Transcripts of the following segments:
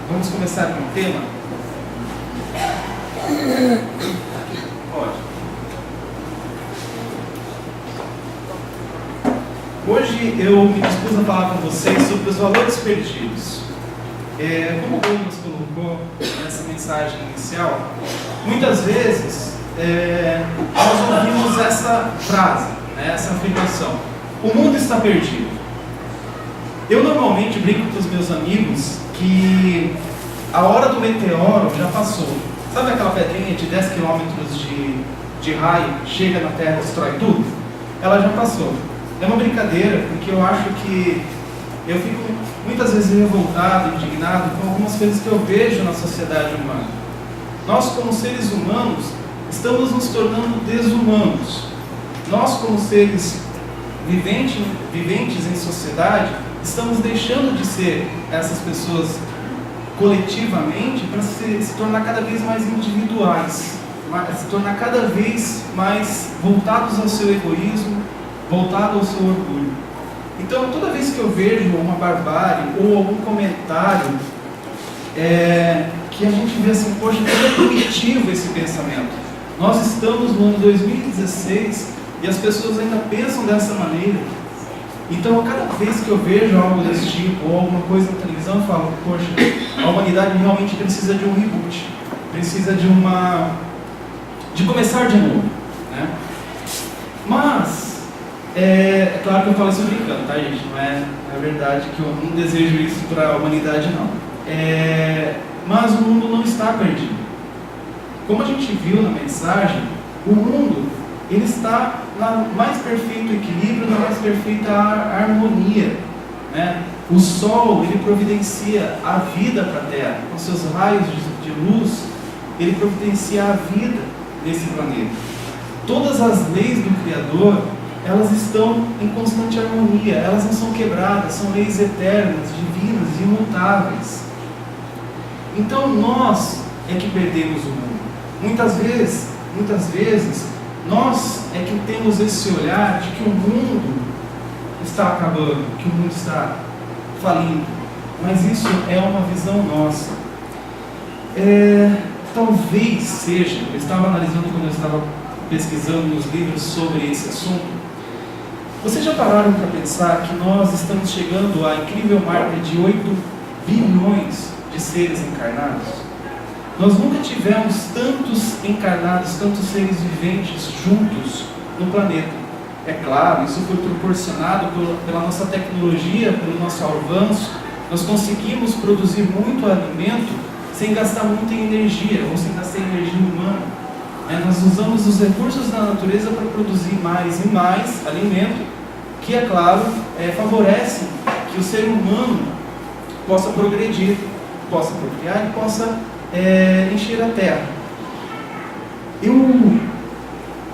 Vamos começar com o tema? Pode. Hoje eu me dispus a falar com vocês sobre os valores perdidos. Como o Douglas colocou nessa mensagem inicial, muitas vezes nós ouvimos essa frase, essa afirmação: o mundo está perdido. Eu normalmente brinco com os meus amigos que a hora do meteoro já passou. Sabe aquela pedrinha de 10 km de raio que chega na Terra e destrói tudo? Ela já passou. É uma brincadeira, porque eu acho que eu fico muitas vezes revoltado, indignado com algumas coisas que eu vejo na sociedade humana. Nós, como seres humanos, estamos nos tornando desumanos. Nós, como seres viventes em sociedade, estamos deixando de ser essas pessoas coletivamente para se tornar cada vez mais individuais, se tornar cada vez mais voltados ao seu egoísmo, voltados ao seu orgulho. Então, toda vez que eu vejo uma barbárie ou algum comentário que a gente vê assim, poxa, como é primitivo esse pensamento. Nós estamos no ano 2016 e as pessoas ainda pensam dessa maneira. Então, cada vez que eu vejo algo desse tipo, ou alguma coisa na televisão, eu falo, poxa, a humanidade realmente precisa de um reboot, precisa de começar de novo, né? Mas, é claro que eu falo isso brincando, tá, gente? Não é verdade que eu não desejo isso para a humanidade, não. Mas o mundo não está perdido. Como a gente viu na mensagem, o mundo ele está no mais perfeito equilíbrio, na mais perfeita harmonia, né? O Sol, ele providencia a vida para a Terra, com seus raios de luz, ele providencia a vida nesse planeta. Todas as leis do Criador, elas estão em constante harmonia, elas não são quebradas, são leis eternas, divinas, imutáveis. Então nós é que perdemos o mundo. Muitas vezes, nós é que temos esse olhar de que o mundo está acabando, que o mundo está falindo. Mas isso é uma visão nossa. Talvez seja, eu estava analisando quando eu estava pesquisando nos livros sobre esse assunto. Vocês já pararam para pensar que nós estamos chegando à incrível marca de 8 bilhões de seres encarnados? Nós nunca tivemos tantos encarnados, tantos seres viventes juntos no planeta. É claro, isso foi proporcionado pela nossa tecnologia, pelo nosso avanço. Nós conseguimos produzir muito alimento sem gastar muita energia, ou sem gastar energia humana. Nós usamos os recursos da natureza para produzir mais e mais alimento, que, é claro, favorece que o ser humano possa progredir, possa procriar e possa encher a terra.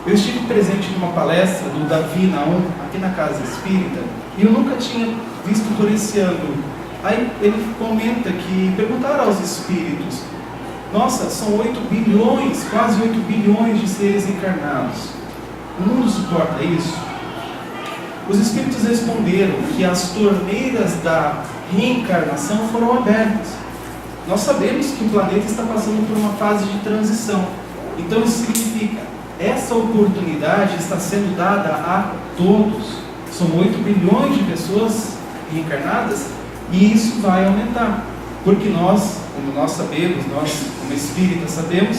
Eu estive presente numa palestra do Davi Naum, aqui na Casa Espírita, e eu nunca tinha visto por esse ângulo. Aí ele comenta que perguntaram aos espíritos: nossa, são 8 bilhões, quase 8 bilhões de seres encarnados. O mundo suporta isso? Os espíritos responderam que as torneiras da reencarnação foram abertas. Nós sabemos que o planeta está passando por uma fase de transição. Então isso significa, essa oportunidade está sendo dada a todos. São 8 bilhões de pessoas reencarnadas e isso vai aumentar. Porque nós, como nós sabemos, nós como espíritas sabemos,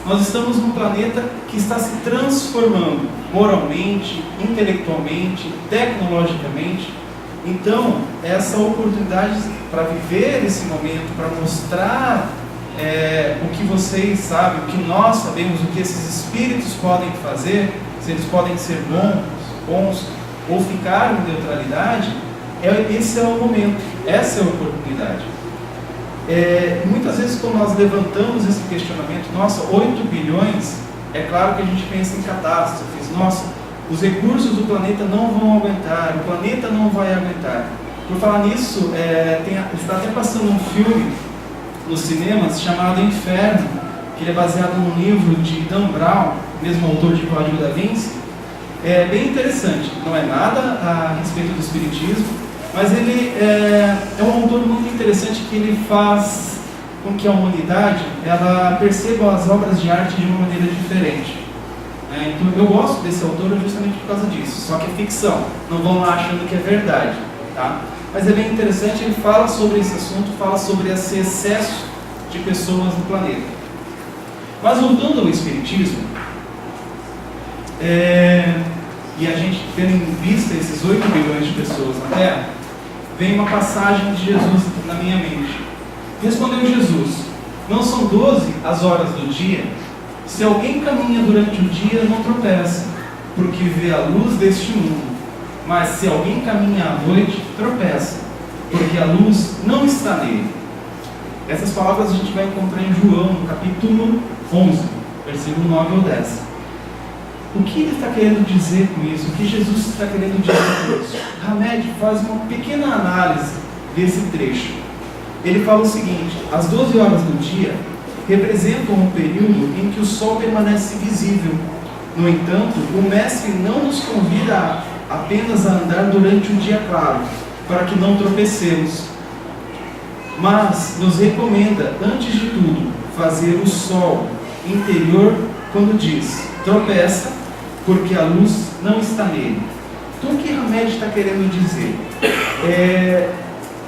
nós estamos num planeta que está se transformando moralmente, intelectualmente, tecnologicamente. Então, essa oportunidade para viver esse momento, para mostrar o que vocês sabem, o que nós sabemos, o que esses espíritos podem fazer, se eles podem ser bons ou ficar em neutralidade, esse é o momento, essa é a oportunidade. Muitas vezes quando nós levantamos esse questionamento, nossa, 8 bilhões, é claro que a gente pensa em catástrofes, nossa, os recursos do planeta não vão aguentar, o planeta não vai aguentar. Por falar nisso, está até passando um filme nos cinemas chamado Inferno, que ele é baseado num livro de Dan Brown, mesmo autor de Código da Vinci. É bem interessante, não é nada a respeito do espiritismo, Mas ele é um autor muito interessante, que ele faz com que a humanidade ela perceba as obras de arte de uma maneira diferente. Então eu gosto desse autor justamente por causa disso, só que é ficção, não vão lá achando que é verdade, tá? Mas é bem interessante, ele fala sobre esse assunto, fala sobre esse excesso de pessoas no planeta. Mas voltando ao Espiritismo, e a gente tendo em vista esses 8 bilhões de pessoas na Terra, vem uma passagem de Jesus na minha mente. Respondeu Jesus: não são 12 as horas do dia? Se alguém caminha durante o dia, não tropeça, porque vê a luz deste mundo. Mas se alguém caminha à noite, tropeça, porque a luz não está nele. Essas palavras a gente vai encontrar em João, no capítulo 11, versículo 9 ou 10. O que ele está querendo dizer com isso? O que Jesus está querendo dizer com isso? Hamed faz uma pequena análise desse trecho. Ele fala o seguinte: as 12 horas do dia representam um período em que o sol permanece visível. No entanto, o Mestre não nos convida apenas a andar durante o dia claro, para que não tropecemos, mas nos recomenda, antes de tudo, fazer o sol interior quando diz: tropeça, porque a luz não está nele. Então o que Hamed está querendo dizer?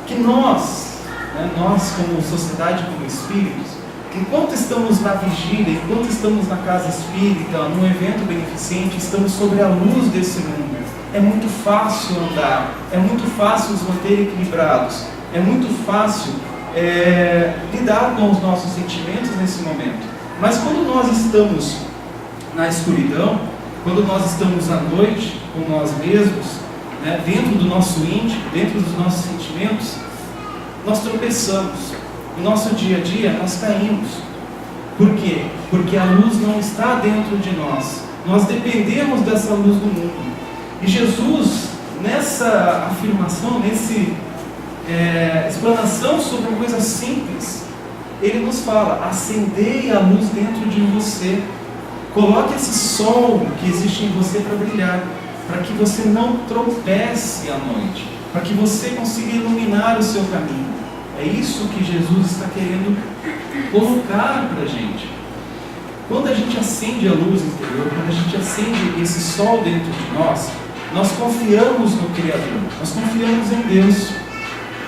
Que nós como sociedade, como espíritos, enquanto estamos na vigília, enquanto estamos na casa espírita, num evento beneficente, estamos sobre a luz desse mundo. É muito fácil andar, é muito fácil nos manter equilibrados, é muito fácil lidar com os nossos sentimentos nesse momento. Mas quando nós estamos na escuridão, quando nós estamos à noite com nós mesmos, dentro do nosso íntimo, dentro dos nossos sentimentos, nós tropeçamos. No nosso dia a dia nós caímos. Por quê? Porque a luz não está dentro de nós. Nós dependemos dessa luz do mundo. E Jesus, nessa afirmação, nessa explanação sobre uma coisa simples, ele nos fala: acendei a luz dentro de você. Coloque esse sol que existe em você para brilhar, para que você não tropece à noite, para que você consiga iluminar o seu caminho. É isso que Jesus está querendo colocar para a gente. Quando a gente acende a luz interior, quando a gente acende esse sol dentro de nós, nós confiamos no Criador, nós confiamos em Deus.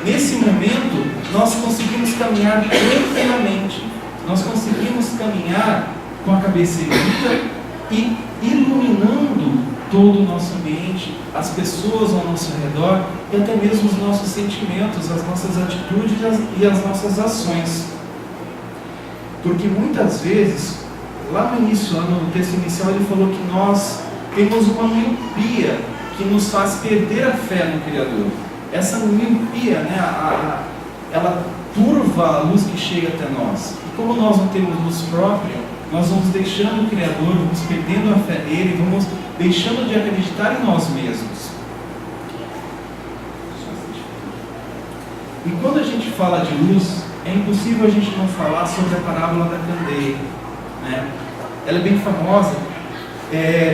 Nesse momento, nós conseguimos caminhar tranquilamente, nós conseguimos caminhar com a cabeça erguida e iluminando todo o nosso ambiente, as pessoas ao nosso redor e até mesmo os nossos sentimentos, as nossas atitudes e as nossas ações. Porque muitas vezes, lá no início, lá no texto inicial, ele falou que nós temos uma miopia que nos faz perder a fé no Criador. Essa miopia, ela turva a luz que chega até nós. E como nós não temos luz própria, nós vamos deixando o Criador, vamos perdendo a fé nele, vamos deixando de acreditar em nós mesmos. E quando a gente fala de luz, é impossível a gente não falar sobre a parábola da candeia. Ela é bem famosa.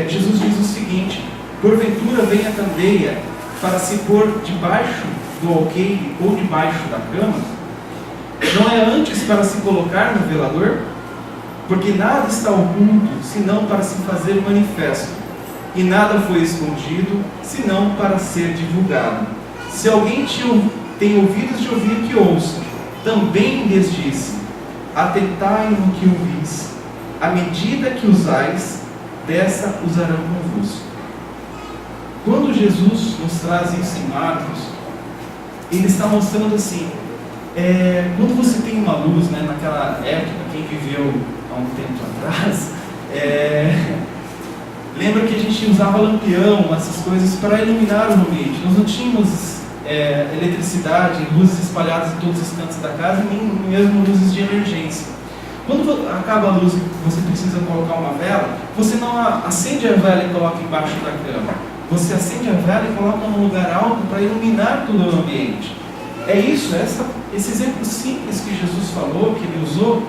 Jesus diz o seguinte: porventura vem a candeia para se pôr debaixo do alqueire ou debaixo da cama? Não é antes para se colocar no velador? Porque nada está oculto, senão para se fazer manifesto, e nada foi escondido, senão para ser divulgado. Se alguém tem ouvidos de ouvir, que ouça. Também lhes disse: atentai no que ouvis, à medida que usais, dessa usarão convosco. Quando Jesus nos traz isso em Marcos, ele está mostrando assim, quando você tem uma luz, naquela época, quem viveu há um tempo atrás, lembra que a gente usava lampião, essas coisas para iluminar o ambiente. Nós não tínhamos eletricidade, luzes espalhadas em todos os cantos da casa, nem mesmo luzes de emergência. Quando acaba a luz e você precisa colocar uma vela, você não acende a vela e coloca embaixo da cama. Você acende a vela e coloca num lugar alto para iluminar todo o ambiente. É isso, esse exemplo simples que Jesus falou, que ele usou,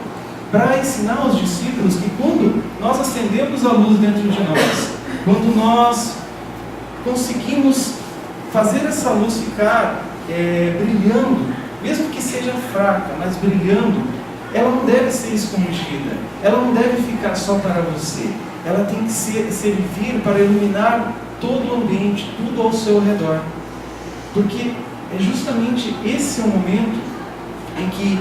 para ensinar aos discípulos que quando nós acendemos a luz dentro de nós, quando nós conseguimos fazer essa luz ficar brilhando, mesmo que seja fraca, mas brilhando, ela não deve ser escondida, ela não deve ficar só para você, ela tem que servir para iluminar todo o ambiente, tudo ao seu redor, porque é justamente esse o momento em que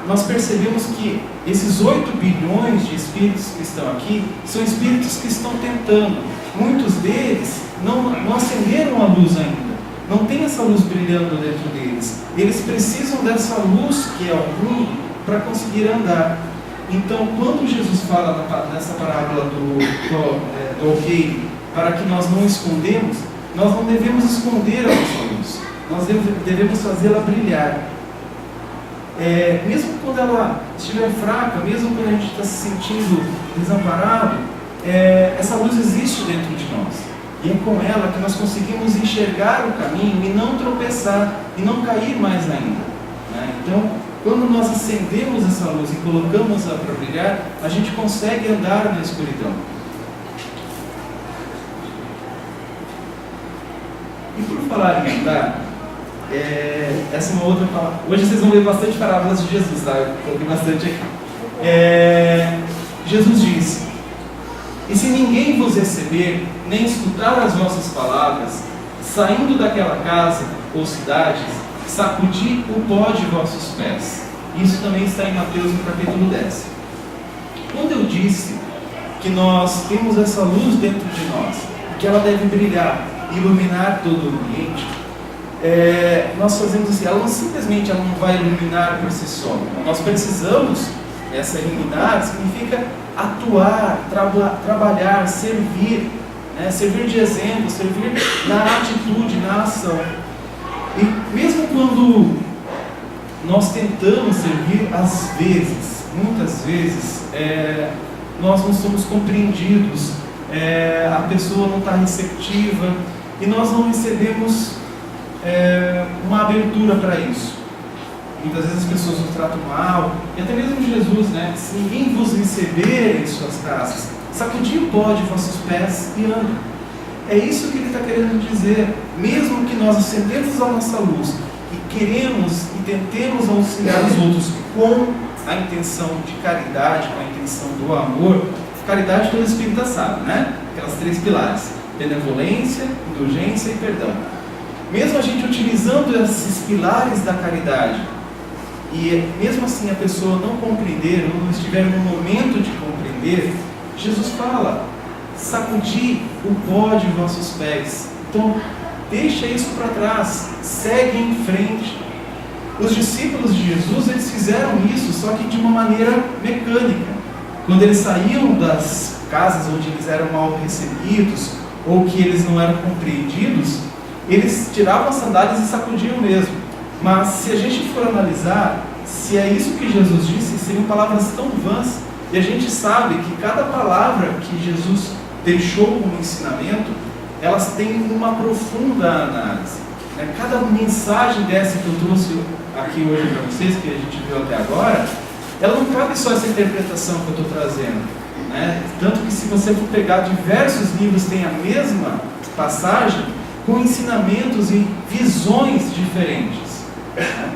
nós percebemos que esses 8 bilhões de espíritos que estão aqui, são espíritos que estão tentando, muitos deles não acenderam a luz ainda, não tem essa luz brilhando dentro deles, eles precisam dessa luz que é o mundo para conseguir andar. Então, quando Jesus fala nessa parábola do alqueire, para que nós não escondemos, nós não devemos esconder a nossa luz, nós devemos fazê-la brilhar. Mesmo quando ela estiver fraca, mesmo quando a gente está se sentindo desamparado, essa luz existe dentro de nós. E é com ela que nós conseguimos enxergar o caminho e não tropeçar, e não cair mais ainda, né? Então, quando nós acendemos essa luz e colocamos-a para brilhar, a gente consegue andar na escuridão. E por falar em andar, essa é uma outra palavra. Hoje vocês vão ver bastante parábolas de Jesus, tá? Eu coloquei bastante aqui. Jesus disse: e se ninguém vos receber, nem escutar as vossas palavras, saindo daquela casa ou cidades, sacudi o pó de vossos pés. Isso também está em Mateus, no capítulo 10. Quando eu disse que nós temos essa luz dentro de nós, que ela deve brilhar, iluminar todo o ambiente, nós fazemos assim, ela não vai iluminar por si só. Nós precisamos, essa iluminar significa atuar, trabalhar, servir, né? Servir de exemplo, servir na atitude, na ação. E mesmo quando nós tentamos servir, às vezes, muitas vezes, nós não somos compreendidos, a pessoa não está receptiva e nós não recebemos uma abertura para isso. Muitas vezes as pessoas nos tratam mal, e até mesmo Jesus, né? Se ninguém vos receber em suas casas, sacudi o pó de vossos pés e ande. É isso que ele está querendo dizer. Mesmo que nós acendemos a nossa luz e queremos e tentemos auxiliar os outros com a intenção de caridade, com a intenção do amor, caridade todo espírita sabe, né? Aquelas 3 pilares: benevolência, indulgência e perdão. Mesmo a gente utilizando esses pilares da caridade, e mesmo assim a pessoa não compreender, ou não estiver no momento de compreender, Jesus fala: sacudi o pó de vossos pés. Então, deixa isso para trás, segue em frente. Os discípulos de Jesus, eles fizeram isso, só que de uma maneira mecânica. Quando eles saíam das casas onde eles eram mal recebidos, ou que eles não eram compreendidos, eles tiravam as sandálias e sacudiam mesmo. Mas se a gente for analisar, se é isso que Jesus disse, seriam palavras tão vãs, e a gente sabe que cada palavra que Jesus deixou como ensinamento, elas têm uma profunda análise, né? Cada mensagem dessa que eu trouxe aqui hoje para vocês, que a gente viu até agora, ela não cabe só essa interpretação que eu estou trazendo, né? Tanto que se você for pegar diversos livros, tem a mesma passagem, com ensinamentos e visões diferentes, né?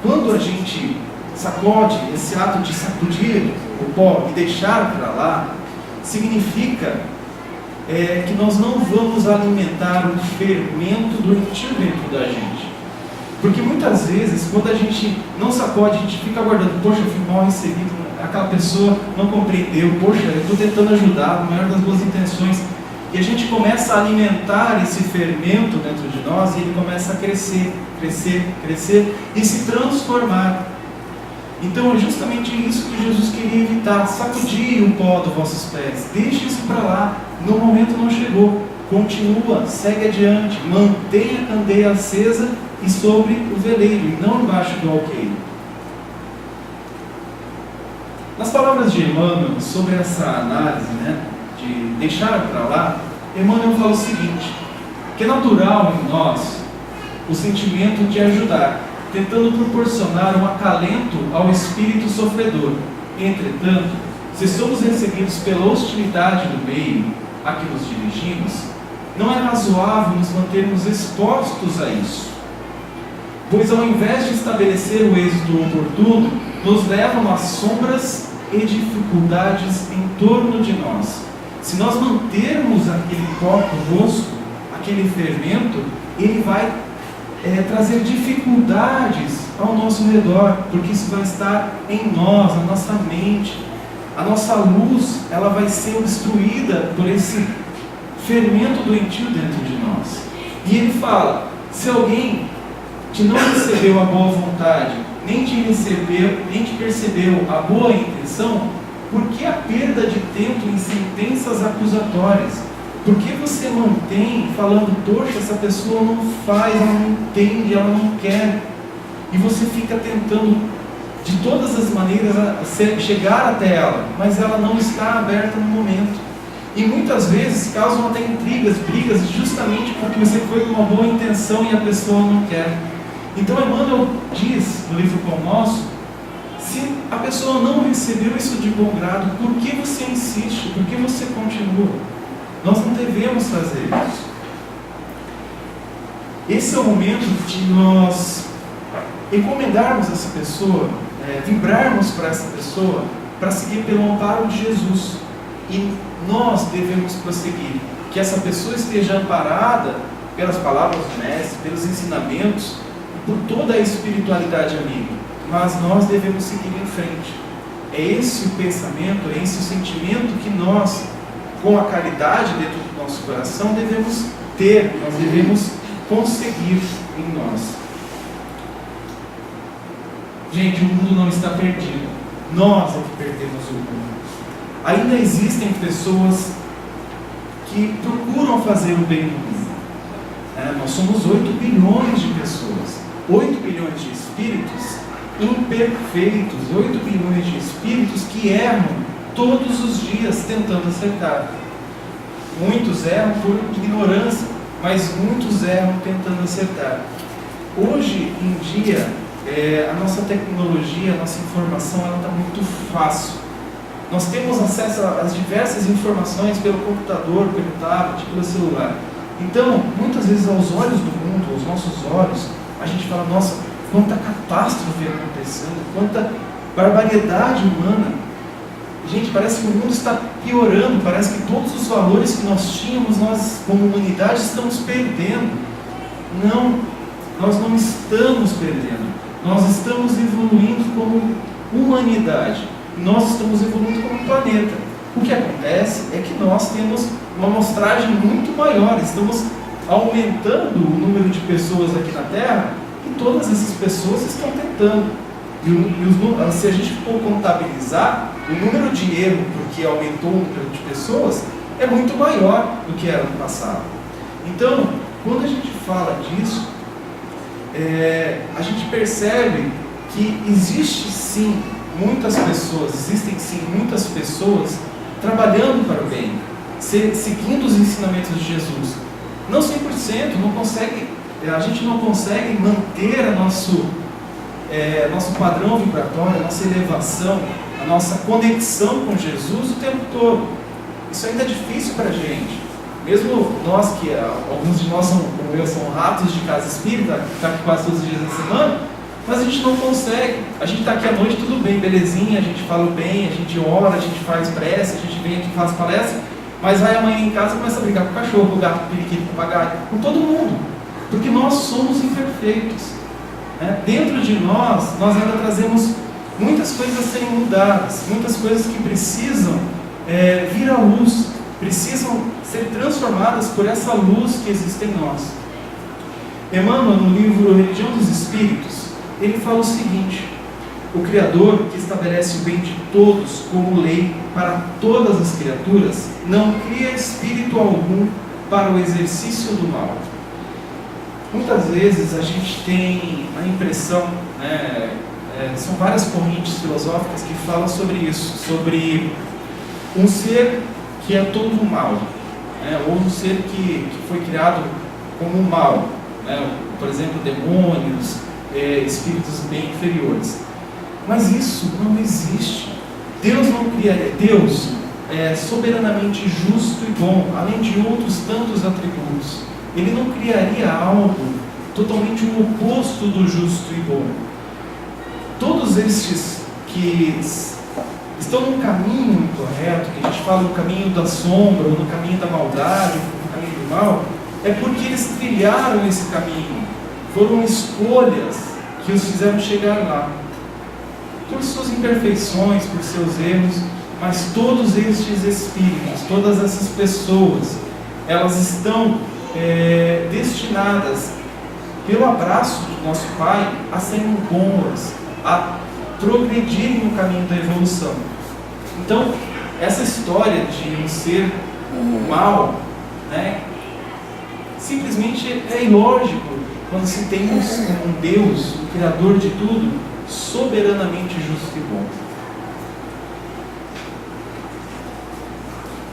Quando a gente sacode, esse ato de sacudir o pó e deixar para lá, significa que nós não vamos alimentar um fermento doentio dentro da gente. Porque muitas vezes, quando a gente não sacode, a gente fica aguardando: poxa, eu fui mal recebido, aquela pessoa não compreendeu, poxa, eu estou tentando ajudar, com a maior das boas intenções. E a gente começa a alimentar esse fermento dentro de nós, e ele começa a crescer, crescer, crescer e se transformar. Então é justamente isso que Jesus queria evitar: sacudir o pó dos vossos pés, deixe isso para lá, no momento não chegou, continua, segue adiante, mantenha a candeia acesa e sobre o veleiro, e não embaixo do alqueire. Nas palavras de Emmanuel sobre essa análise, né, de deixar para lá, Emmanuel fala o seguinte: que é natural em nós o sentimento de ajudar, tentando proporcionar um acalento ao espírito sofredor. Entretanto, se somos recebidos pela hostilidade do meio, a que nos dirigimos, não é razoável nos mantermos expostos a isso, pois ao invés de estabelecer o êxito oportuno, nos levam a sombras e dificuldades em torno de nós. Se nós mantermos aquele copo rosco, aquele fermento, ele vai trazer dificuldades ao nosso redor, porque isso vai estar em nós, na nossa mente. A nossa luz, ela vai ser obstruída por esse fermento doentio dentro de nós. E ele fala, se alguém que não recebeu a boa vontade, nem te percebeu a boa intenção, por que a perda de tempo em sentenças acusatórias? Por que você mantém falando, poxa, essa pessoa não faz, ela não entende, ela não quer, e você fica tentando de todas as maneiras chegar até ela, mas ela não está aberta no momento. E muitas vezes causam até intrigas, brigas, justamente porque você foi com uma boa intenção e a pessoa não quer. Então Emmanuel diz no livro Pão Nosso, se a pessoa não recebeu isso de bom grado, por que você insiste? Por que você continua? Nós não devemos fazer isso. Esse é o momento de nós encomendarmos essa pessoa, vibrarmos para essa pessoa, para seguir pelo amparo de Jesus. E nós devemos prosseguir, que essa pessoa esteja amparada pelas palavras do Mestre, pelos ensinamentos, por toda a espiritualidade amiga. Mas nós devemos seguir em frente. É esse o pensamento, é esse o sentimento que nós, com a caridade dentro do nosso coração, devemos ter, nós devemos conseguir em nós. Gente, o mundo não está perdido. Nós é que perdemos o mundo. Ainda existem pessoas que procuram fazer o bem no mundo. Nós somos 8 bilhões de pessoas, 8 bilhões de espíritos imperfeitos, 8 bilhões de espíritos que erram todos os dias tentando acertar. Muitos erram por ignorância, mas muitos erram tentando acertar. Hoje em dia, a nossa tecnologia, a nossa informação, ela está muito fácil. Nós temos acesso às diversas informações pelo computador, pelo tablet, pelo celular. Então, muitas vezes aos olhos do mundo, aos nossos olhos, a gente fala, nossa, quanta catástrofe acontecendo, quanta barbaridade humana. Gente, parece que o mundo está piorando, parece que todos os valores que nós tínhamos, nós como humanidade estamos perdendo. Não, nós não estamos perdendo. Nós estamos evoluindo como humanidade. Nós estamos evoluindo como planeta. O que acontece é que nós temos uma amostragem muito maior. Estamos aumentando o número de pessoas aqui na Terra e todas essas pessoas estão tentando. Se a gente for contabilizar, o número de erro, porque aumentou o número de pessoas, é muito maior do que era no passado. Então, quando a gente fala disso, a gente percebe que existem sim muitas pessoas trabalhando para o bem, seguindo os ensinamentos de Jesus. Não 100%, a gente não consegue manter nosso padrão vibratório, a nossa elevação, a nossa conexão com Jesus o tempo todo. Isso ainda é difícil para a gente. Mesmo nós, que alguns de nós são ratos de casa espírita, está aqui quase todos os dias da semana, mas a gente não consegue. A gente está aqui à noite, tudo bem, belezinha, a gente fala o bem, a gente ora, a gente faz prece, a gente vem aqui e faz palestra, mas vai amanhã em casa e começa a brigar com o cachorro, com o gato, com o periquito, com o papagaio, com todo mundo, porque nós somos imperfeitos. Dentro de nós ainda trazemos muitas coisas a serem mudadas, muitas coisas que precisam vir à luz, precisam ser transformadas por essa luz que existe em nós. Emmanuel, no livro Religião dos Espíritos, ele fala o seguinte: o Criador, que estabelece o bem de todos como lei para todas as criaturas, não cria espírito algum para o exercício do mal. Muitas vezes a gente tem a impressão, são várias correntes filosóficas que falam sobre isso, sobre um ser que é todo mal, ou um ser que foi criado como mal, por exemplo, demônios, espíritos bem inferiores. Mas isso não existe. Deus não cria, Deus, soberanamente justo e bom, além de outros tantos atributos. Ele não criaria algo totalmente o oposto do justo e bom. Todos estes que estão no caminho incorreto, que a gente fala no caminho da sombra, ou no caminho da maldade, ou no caminho do mal, é porque eles trilharam esse caminho. Foram escolhas que os fizeram chegar lá. Por suas imperfeições, por seus erros, mas todos estes espíritos, todas essas pessoas, elas estão destinadas, pelo abraço do nosso Pai, a serem boas, a progredirem no caminho da evolução. Então, essa história de um ser mal, simplesmente é ilógico quando se tem um Deus, o Criador de tudo, soberanamente justo e bom.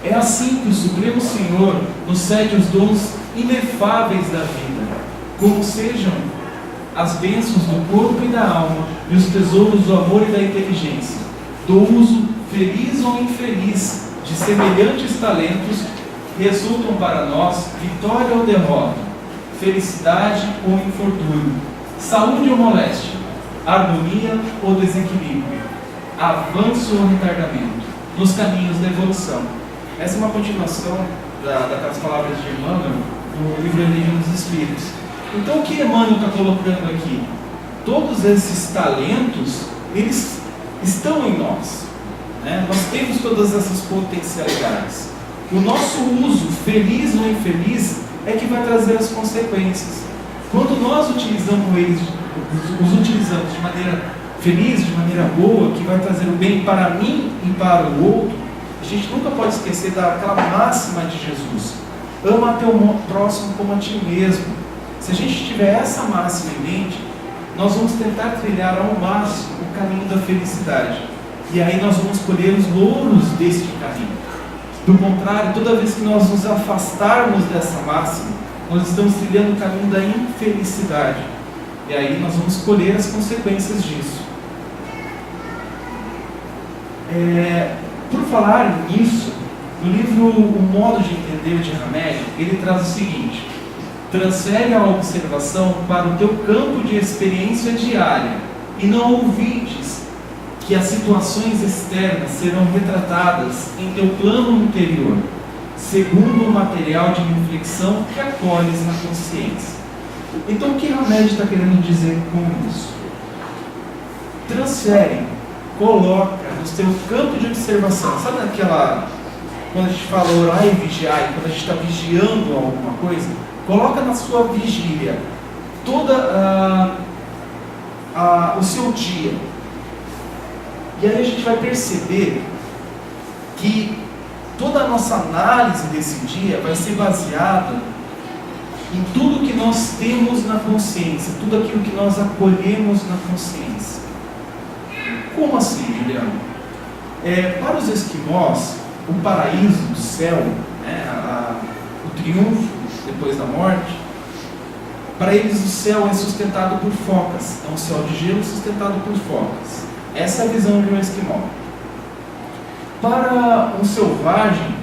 É assim que o Supremo Senhor nos cede os dons inefáveis da vida, como sejam as bênçãos do corpo e da alma e os tesouros do amor e da inteligência, do uso feliz ou infeliz de semelhantes talentos, resultam para nós vitória ou derrota, felicidade ou infortúnio, saúde ou moléstia, harmonia ou desequilíbrio, avanço ou retardamento, nos caminhos da evolução. Essa é uma continuação daquelas palavras de Emmanuel no livro Enigma dos Espíritos. Então, o que Emmanuel está colocando aqui? Todos esses talentos, eles estão em nós. Nós temos todas essas potencialidades. O nosso uso, feliz ou infeliz, é que vai trazer as consequências. Quando nós utilizamos eles, os utilizamos de maneira feliz, de maneira boa, que vai trazer o bem para mim e para o outro, a gente nunca pode esquecer daquela máxima de Jesus: ama a teu próximo como a ti mesmo. Se a gente tiver essa máxima em mente, nós vamos tentar trilhar ao máximo o caminho da felicidade. E aí nós vamos colher os louros deste caminho. Do contrário, toda vez que nós nos afastarmos dessa máxima, nós estamos trilhando o caminho da infelicidade. E aí nós vamos colher as consequências disso. Por falar nisso, no livro O Modo de Entender de Hamed, ele traz o seguinte: transfere a observação para o teu campo de experiência diária e não ouvides que as situações externas serão retratadas em teu plano interior, segundo o material de reflexão que acolhes na consciência. Então, o que Hamed está querendo dizer com isso? Transfere, coloca no teu campo de observação. Sabe aquela, quando a gente fala orar e vigiar, quando a gente está vigiando alguma coisa, coloca na sua vigília toda o seu dia. E aí a gente vai perceber que toda a nossa análise desse dia vai ser baseada em tudo que nós temos na consciência, tudo aquilo que nós acolhemos na consciência. Como assim, Juliano? Para os esquimós, o paraíso, o céu, o triunfo depois da morte, para eles o céu é sustentado por focas, é um céu de gelo sustentado por focas. Essa é a visão de um esquimó. Para um selvagem,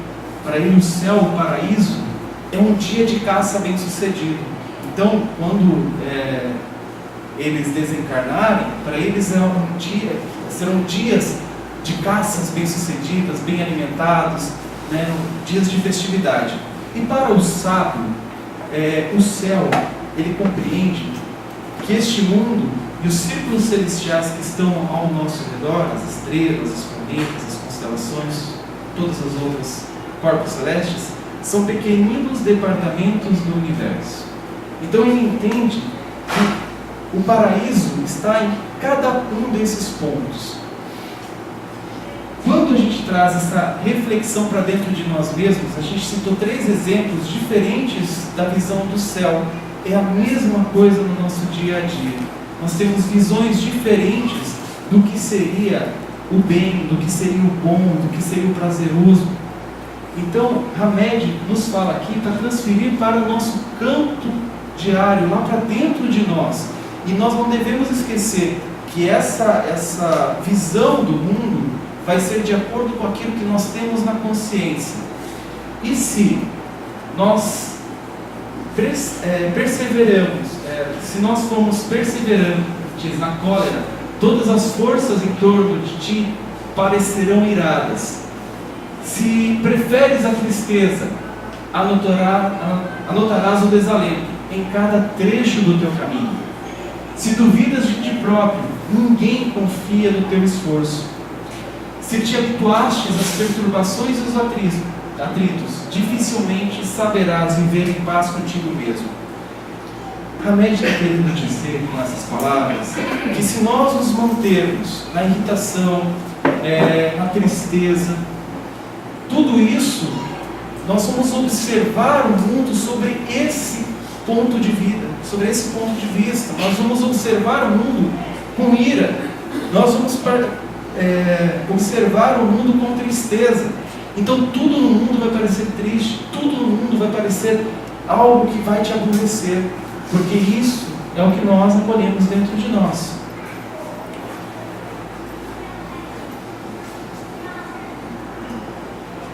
para ele o céu, o paraíso, é um dia de caça bem sucedido. Então, quando eles desencarnarem, para eles serão dias de caças bem sucedidas, bem alimentados, dias de festividade. E para o sábio, o céu, ele compreende que este mundo e os círculos celestiais que estão ao nosso redor, as estrelas, os planetas, as constelações, todas as outras corpos celestes, são pequeninos departamentos do universo. Então ele entende que o paraíso está em cada um desses pontos. Quando a gente traz essa reflexão para dentro de nós mesmos, a gente citou 3 exemplos diferentes da visão do céu. É a mesma coisa no nosso dia a dia. Nós temos visões diferentes do que seria o bem, do que seria o bom, do que seria o prazeroso. Então, Hamed nos fala aqui para transferir para o nosso campo diário, lá para dentro de nós. E nós não devemos esquecer que essa visão do mundo vai ser de acordo com aquilo que nós temos na consciência. E se nós perseveramos, se nós formos perseverantes na cólera, todas as forças em torno de ti parecerão iradas. Se preferes a tristeza, anotarás o desalento em cada trecho do teu caminho. Se duvidas de ti próprio, ninguém confia no teu esforço. Se te habituastes às perturbações e os atritos, dificilmente saberás viver em paz contigo mesmo. Hamed está querendo dizer com essas palavras que se nós nos mantermos na irritação, na tristeza, tudo isso, nós vamos observar o mundo sobre esse ponto de vida, sobre esse ponto de vista. Nós vamos observar o mundo com ira, nós vamos observar o mundo com tristeza. Então tudo no mundo vai parecer triste, tudo no mundo vai parecer algo que vai te aborrecer, porque isso é o que nós acolhemos dentro de nós.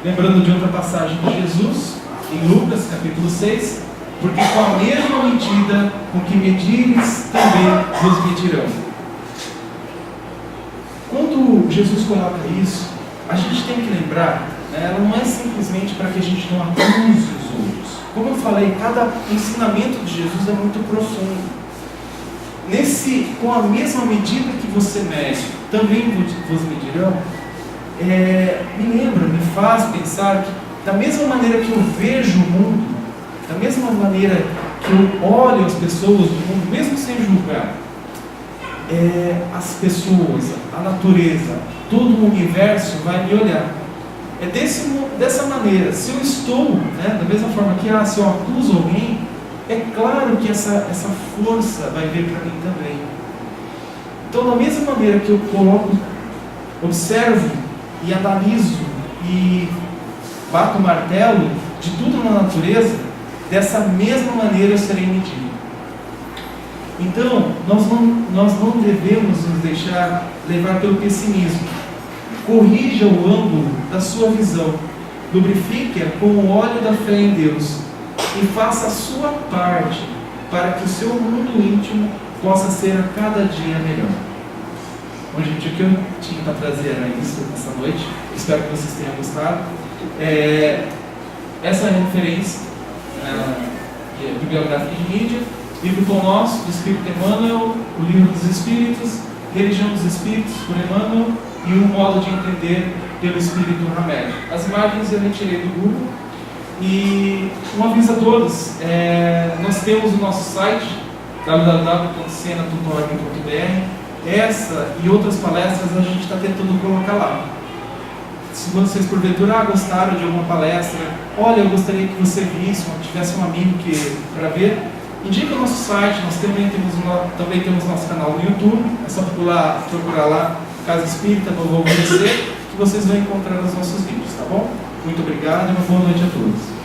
Lembrando de outra passagem de Jesus, em Lucas capítulo 6, porque com a mesma medida com que medires, também vos medirão. Quando Jesus coloca isso, a gente tem que lembrar, ela não é simplesmente para que a gente não acuse os outros. Como eu falei, cada ensinamento de Jesus é muito profundo. Com a mesma medida que você mede, também vos medirão. Me faz pensar que, da mesma maneira que eu vejo o mundo, da mesma maneira que eu olho as pessoas do mundo, mesmo sem julgar, as pessoas, a natureza, todo o universo vai me olhar. Dessa maneira, se eu estou, da mesma forma que se eu acuso alguém, é claro que essa força vai vir para mim também. Então, da mesma maneira que eu observo e analiso e bato o martelo de tudo na natureza, dessa mesma maneira eu serei medido. Então, nós não devemos nos deixar levar pelo pessimismo. Corrija o ângulo da sua visão, lubrifique-a com o óleo da fé em Deus e faça a sua parte para que o seu mundo íntimo possa ser a cada dia melhor. Bom, gente, o que eu tinha para trazer era isso essa noite. Espero que vocês tenham gostado. Essa é a referência bibliográfica de mídia, livro Pão Nosso, do Espírito Emmanuel, o Livro dos Espíritos, Religião dos Espíritos, por Emmanuel, e o Modo de Entender, pelo Espírito Hamed. As imagens eu retirei do Google. E um aviso a todos, nós temos o nosso site, www.cena.org.br. Essa e outras palestras a gente está tentando colocar lá. Se vocês porventura gostaram de alguma palestra, olha, eu gostaria que você visse, ou tivesse um amigo para ver, indica o nosso site. Nós também temos nosso canal no YouTube. É só procurar lá Casa Espírita Novo Alvorecer, que vocês vão encontrar os nossos vídeos, tá bom? Muito obrigado e uma boa noite a todos.